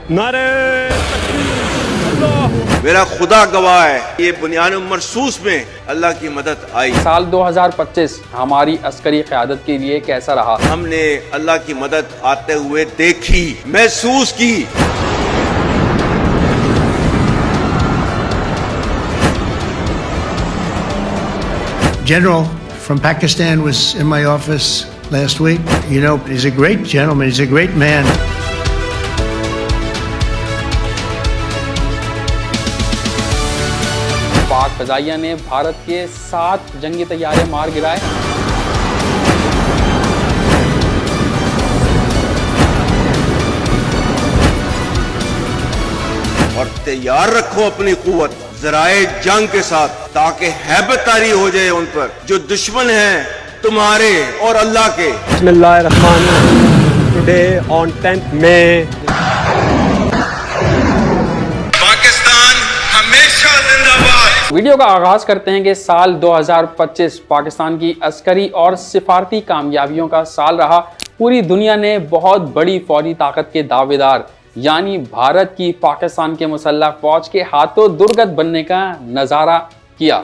نعرہ تکبیر، اللہ، میرا خدا گواہ ہے، یہ بنیان مرصوص میں اللہ کی مدد آئی۔ سال 2025 ہماری عسکری قیادت کے لیے کیسا رہا؟ ہم نے اللہ کی مدد آتے ہوئے دیکھی، محسوس کی۔ General from Pakistan was in my office last week. You know, he's a great gentleman. He's a great man. پاک فضائیہ نے بھارت کے 7 جنگی طیارے مار گرائے۔ اور تیار رکھو اپنی قوت ذرائع جنگ کے ساتھ، تاکہ ہیبت طاری ہو جائے ان پر جو دشمن ہیں تمہارے اور اللہ کے۔ بسم اللہ الرحمن الرحیم۔ ٹوڈے آن 10 مئی، پاکستان ہمیشہ زندہ باد۔ ویڈیو کا آغاز کرتے ہیں کہ سال 2025 پاکستان کی عسکری اور سفارتی کامیابیوں کا سال رہا۔ پوری دنیا نے بہت بڑی فوجی طاقت کے دعوے دار یعنی بھارت کی پاکستان کے مسلح فوج کے ہاتھوں درگت بننے کا نظارہ کیا۔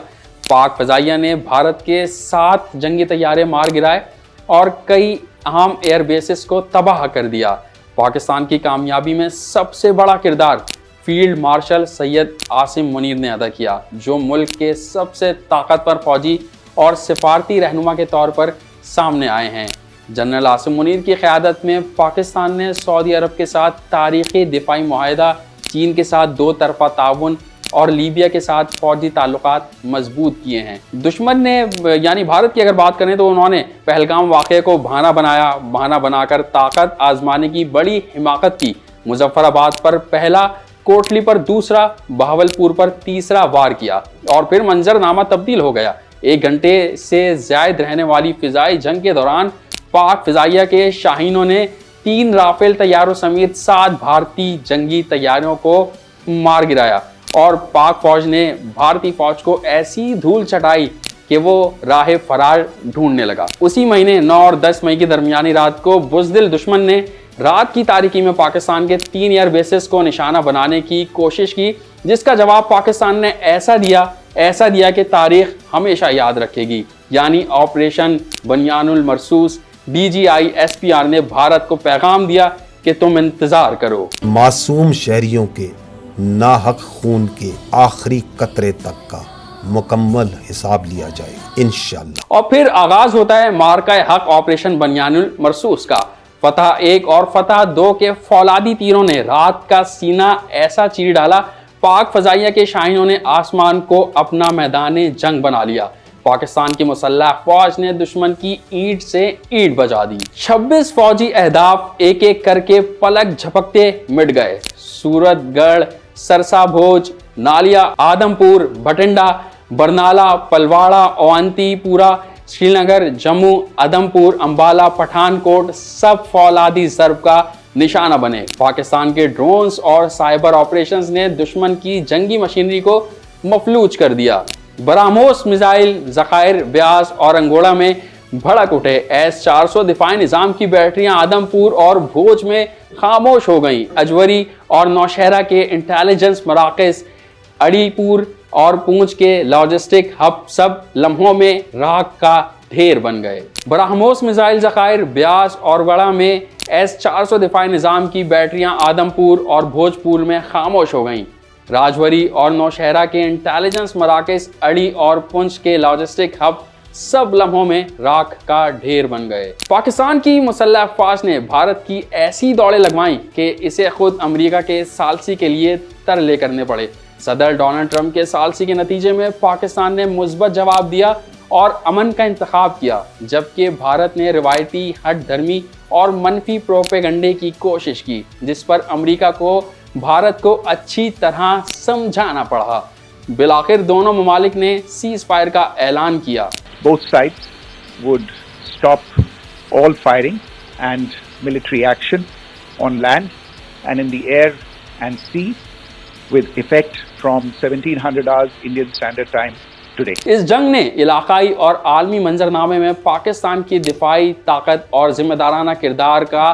پاک فضائیہ نے بھارت کے 7 جنگی طیارے مار گرائے اور کئی اہم ایئر بیسز کو تباہ کر دیا۔ پاکستان کی کامیابی میں سب سے بڑا کردار فیلڈ مارشل سید عاصم منیر نے ادا کیا، جو ملک کے سب سے طاقتور فوجی اور سفارتی رہنما کے طور پر سامنے آئے ہیں۔ جنرل عاصم منیر کی قیادت میں پاکستان نے سعودی عرب کے ساتھ تاریخی دفاعی معاہدہ، چین کے ساتھ 2 طرفہ تعاون اور لیبیا کے ساتھ فوجی تعلقات مضبوط کیے ہیں۔ دشمن نے یعنی بھارت کی اگر بات کریں تو انہوں نے پہلگام واقعے کو بہانہ بنا کر طاقت آزمانے کی بڑی حماقت کی۔ مظفر آباد پر پہلا، کوٹلی پر دوسرا، بہاولپور پر تیسرا وار کیا اور پھر منظرنامہ تبدیل ہو گیا۔ 1 گھنٹے سے زائد رہنے والی فضائی جنگ کے دوران پاک فضائیہ کے شاہینوں نے 3 رافیل طیاروں سمیت 7 بھارتی جنگی طیاروں کو مار گرایا اور پاک فوج نے بھارتی فوج کو ایسی دھول چٹائی کہ وہ راہ فرار ڈھونڈنے لگا۔ اسی مہینے 9 اور 10 مئی کی درمیانی رات کو بزدل دشمن نے رات کی تاریکی میں پاکستان کے 3 ایئر بیسز کو نشانہ بنانے کی کوشش کی، جس کا جواب پاکستان نے ایسا دیا کہ تاریخ ہمیشہ یاد رکھے گی، یعنی آپریشن بنیان المرصوص۔ DGI-SPR نے بھارت کو پیغام دیا کہ تم انتظار کرو، معصوم شہریوں کے ناحق خون کے آخری قطرے تک کا مکمل حساب لیا جائے انشاءاللہ۔ اور پھر آغاز ہوتا ہے مارکہ حق آپریشن بنیان المرصوص کا۔ فتح 1 اور فتح 2 کے فولادی تیروں نے رات کا سینہ ایسا چیر ڈالا، پاک فضائیہ کے شاہینوں نے آسمان کو اپنا میدان جنگ بنا لیا۔ پاکستان کی مسلح فوج نے دشمن کی اینٹ سے اینٹ بجا دی۔ 26 فوجی اہداف ایک ایک کر کے پلک جھپکتے مٹ گئے۔ سورت گڑھ، سرسا بھوج، نالیا، آدم پور، بھٹنڈا، برنالہ، پلواڑہ، اونتی پورہ، سری نگر، جموں، آدم پور، امبالہ، پٹھان کوٹ سب فولادی ضرب کا نشانہ بنے۔ پاکستان کے ڈرونز اور سائبر آپریشنز نے دشمن کی جنگی مشینری کو مفلوج کر دیا۔ براموس میزائل ذخائر بیاس اور انگوڑا میں بھڑک اٹھے۔ S-400 دفاعی نظام کی بیٹریاں آدم پور اور بھوج میں خاموش ہو گئیں۔ اجوری اور نوشہرہ کے انٹیلیجنس مراکز، اڑی پور اور پونچھ کے لاجسٹک ہب سب لمحوں میں راکھ کا ڈھیر بن گئے۔ براموس میزائل ذخائر بیاس اور وڑا میں S-400 دفاعی نظام کی بیٹریاں آدم پور اور بھوجپور میں خاموش ہو گئیں۔ راجوری اور نوشہرہ کے انٹیلیجنس مراکز، اڑی اور پونچھ کے لاجسٹک ہب سب لمحوں میں راکھ کا ڈھیر بن گئے۔ پاکستان کی مسلح فوج نے بھارت کی ایسی دوڑیں لگوائیں کہ اسے خود امریکہ کے ثالثی کے لیے ترلے کرنے پڑے۔ صدر ڈونلڈ ٹرمپ کے ثالثی کے نتیجے میں پاکستان نے مثبت جواب دیا اور امن کا انتخاب کیا، جبکہ بھارت نے روایتی ہٹ دھرمی اور منفی پروپیگنڈے کی کوشش کی، جس پر امریکہ کو بھارت کو اچھی طرح سمجھانا پڑا۔ بالآخر دونوں ممالک نے سیز فائر کا اعلان کیا۔ Both sides would stop all firing and military action on land and in the air and sea with effect from 1700 hours Indian Standard Time today. اس جنگ نے علاقائی اور عالمی منظرنامے میں پاکستان کی دفاعی طاقت اور ذمہ دارانہ کردار کا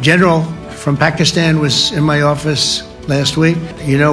General from Pakistan was in my office last week. You know,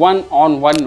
1-on-1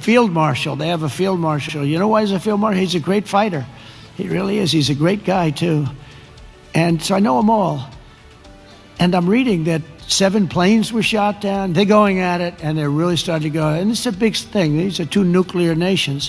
Field Marshal, they have a Field Marshal. You know why he's a Field Marshal? He's a great fighter. He really is. He's a great guy too. And so I know them all. And I'm reading that 7 planes were shot down. They're going at it, and they're really starting to go. And it's a big thing. These are 2 nuclear nations.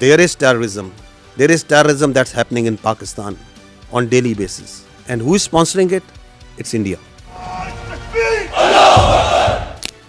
There is terrorism that's happening in Pakistan on daily basis. And who is sponsoring it? It's India.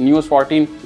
News 14